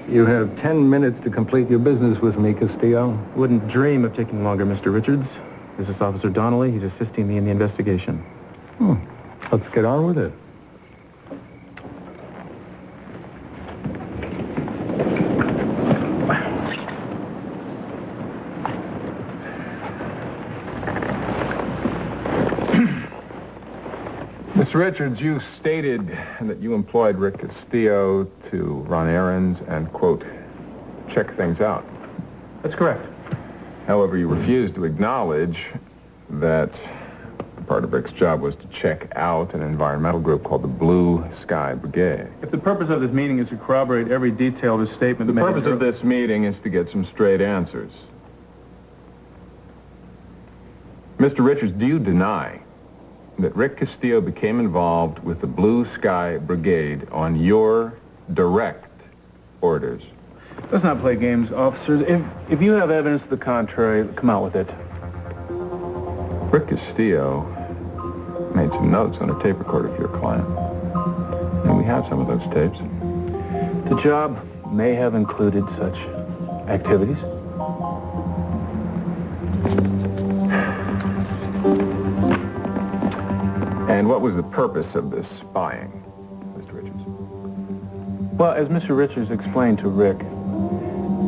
You have 10 minutes to complete your business with me, Castillo. Wouldn't dream of taking longer, Mr. Richards. This is Officer Donnelly. He's assisting me in the investigation. Let's get on with it. Mr. Richards, you stated that you employed Rick Castillo to run errands and, quote, check things out. That's correct. However, you refused to acknowledge that part of Rick's job was to check out an environmental group called the Blue Sky Brigade. If the purpose of this meeting is to corroborate every detail of his statement... The purpose of this meeting is to get some straight answers. Mr. Richards, do you deny that Rick Castillo became involved with the Blue Sky Brigade on your direct orders? Let's not play games, officers. If you have evidence to the contrary, come out with it. Rick Castillo made some notes on a tape recorder for your client. And we have some of those tapes. The job may have included such activities. And what was the purpose of this spying, Mr. Richards? Well, as Mr. Richards explained to Rick,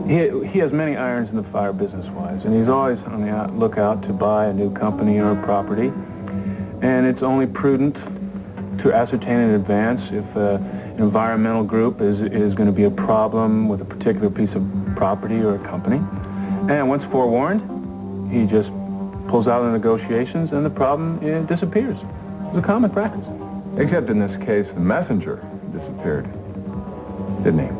he has many irons in the fire business-wise, and he's always on the lookout to buy a new company or property. And it's only prudent to ascertain in advance if an environmental group is going to be a problem with a particular piece of property or a company. And once forewarned, he just pulls out the negotiations and the problem disappears. It's a common practice. Except in this case, the messenger disappeared, didn't he?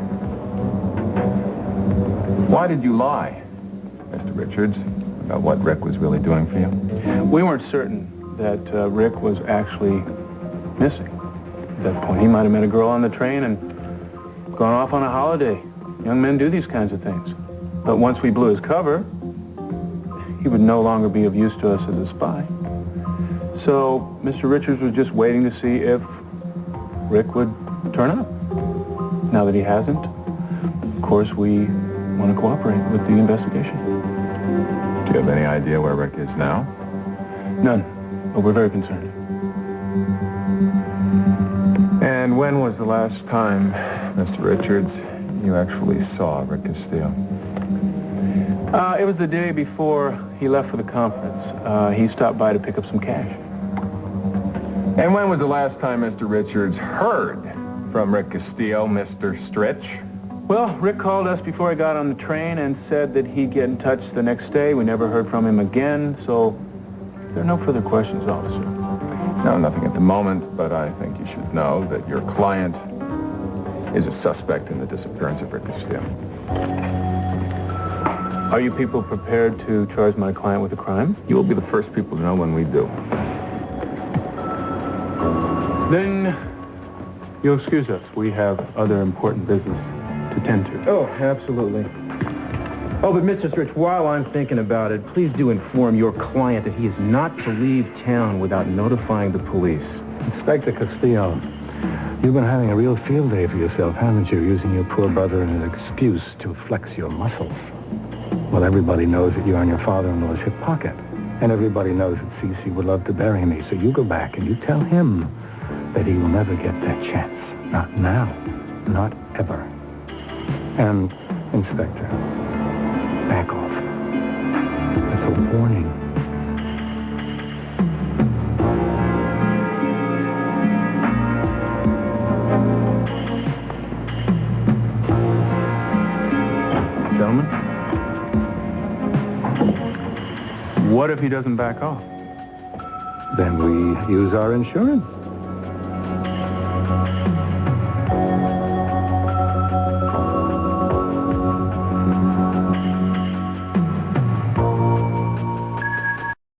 Why did you lie, Mr. Richards, about what Rick was really doing for you? We weren't certain that Rick was actually missing at that point. He might have met a girl on the train and gone off on a holiday. Young men do these kinds of things. But once we blew his cover, he would no longer be of use to us as a spy. So Mr. Richards was just waiting to see if Rick would turn up. Now that he hasn't, of course, we want to cooperate with the investigation. Do you have any idea where Rick is now? None, but we're very concerned. And when was the last time, Mr. Richards, you actually saw Rick Castillo? It was the day before he left for the conference. He stopped by to pick up some cash. And when was the last time Mr. Richards heard from Rick Castillo, Mr. Stritch? Well, Rick called us before he got on the train and said that he'd get in touch the next day. We never heard from him again, so there are no further questions, officer. No, nothing at the moment, but I think you should know that your client is a suspect in the disappearance of Rick Castillo. Are you people prepared to charge my client with a crime? You will be the first people to know when we do. Then you'll excuse us. We have other important business to tend to. Oh, absolutely. Oh, but Mr. Stritch, while I'm thinking about it, please do inform your client that he is not to leave town without notifying the police. Inspector Castillo, you've been having a real field day for yourself, haven't you? Using your poor brother as an excuse to flex your muscles. Well, everybody knows that you're in your father-in-law's hip pocket. And everybody knows that Cece would love to bury me. So you go back and you tell him that he will never get that chance. Not now. Not ever. And, Inspector, back off. That's a warning. Gentlemen, what if he doesn't back off? Then we use our insurance.